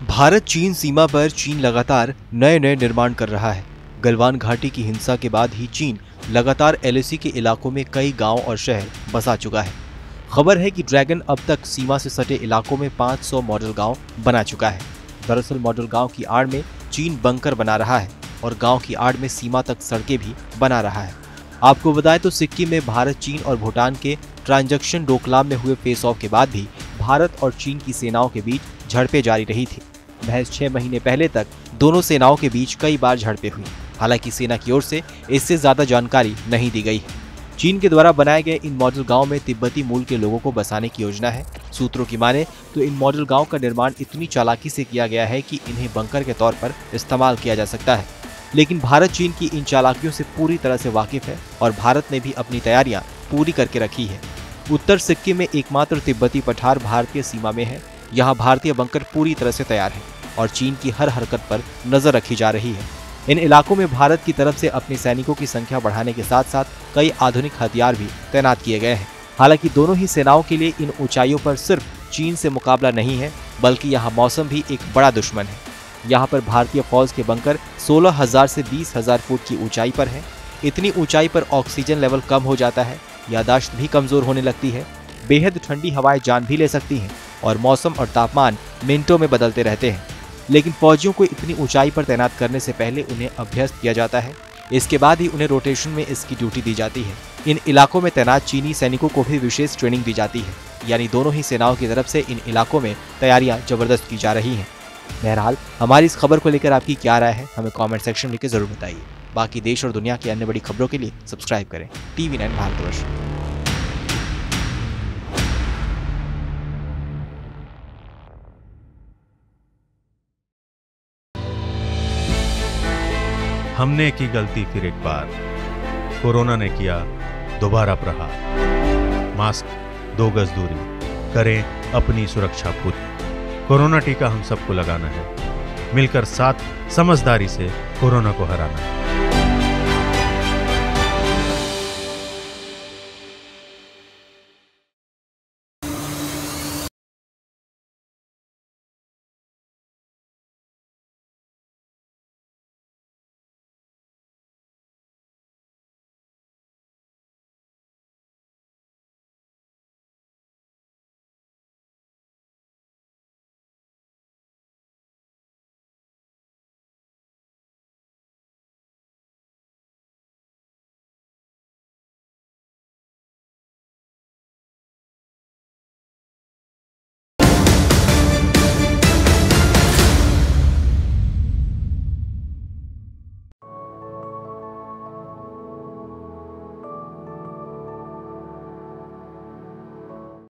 भारत चीन सीमा पर चीन लगातार नए निर्माण कर रहा है। गलवान घाटी की हिंसा के बाद ही चीन लगातार एलएसी के इलाकों में कई गांव और शहर बसा चुका है। खबर है कि ड्रैगन अब तक सीमा से सटे इलाकों में 500 मॉडल गांव बना चुका है। दरअसल मॉडल गांव की आड़ में चीन बंकर बना रहा है और गांव की आड़ में सीमा तक सड़कें भी बना रहा है। आपको बताएं तो सिक्किम में भारत, चीन और भूटान के ट्रांजैक्शन डोकलाम में हुए फेस ऑफ के बाद भी भारत और चीन की सेनाओं के बीच झड़पें जारी रही थी। महज 6 महीने पहले तक दोनों सेनाओं के बीच कई बार झड़पें हुई। हालांकि सेना की ओर से इससे ज्यादा जानकारी नहीं दी गई है। चीन के द्वारा बनाए गए इन मॉडल गांव में तिब्बती मूल के लोगों को बसाने की योजना है। सूत्रों की माने तो इन मॉडल गांव का निर्माण इतनी चालाकी से किया गया है कि इन्हें बंकर के तौर पर इस्तेमाल किया जा सकता है। लेकिन भारत चीन की इन चालाकियों से पूरी तरह से वाकिफ है और भारत ने भी अपनी तैयारियां पूरी करके रखी है। उत्तर सिक्किम में एकमात्र तिब्बती पठार भारतीय सीमा में है। यहाँ भारतीय बंकर पूरी तरह से तैयार है और चीन की हर हरकत पर नजर रखी जा रही है। इन इलाकों में भारत की तरफ से अपने सैनिकों की संख्या बढ़ाने के साथ साथ कई आधुनिक हथियार भी तैनात किए गए हैं। हालांकि दोनों ही सेनाओं के लिए इन ऊंचाइयों पर सिर्फ चीन से मुकाबला नहीं है, बल्कि यहाँ मौसम भी एक बड़ा दुश्मन है। यहाँ पर भारतीय फौज के बंकर 16,000 से 20,000 फुट की ऊंचाई पर है। इतनी ऊंचाई पर ऑक्सीजन लेवल कम हो जाता है, यादाश्त भी कमजोर होने लगती है। बेहद ठंडी हवाएं जान भी ले सकती हैं और मौसम और तापमान मिनटों में बदलते रहते हैं। लेकिन फौजियों को इतनी ऊंचाई पर तैनात करने से पहले उन्हें अभ्यस्त किया जाता है। इसके बाद ही उन्हें रोटेशन में इसकी ड्यूटी दी जाती है। इन इलाकों में तैनात चीनी सैनिकों को भी विशेष ट्रेनिंग दी जाती है। यानी दोनों ही सेनाओं की तरफ से इन इलाकों में तैयारियां जबरदस्त की जा रही हैं। बहरहाल हमारी इस खबर को लेकर आपकी क्या राय है, हमें कमेंट सेक्शन में लिखकर जरूर बताइए। बाकी देश और दुनिया की अन्य बड़ी खबरों के लिए सब्सक्राइब करें TV9 भारतवर्ष। हमने की गलती फिर एक बार, कोरोना ने किया दोबारा प्रहार। मास्क, 2 गज दूरी, करें अपनी सुरक्षा पूरी। कोरोना टीका हम सबको लगाना है, मिलकर साथ समझदारी से कोरोना को हराना है।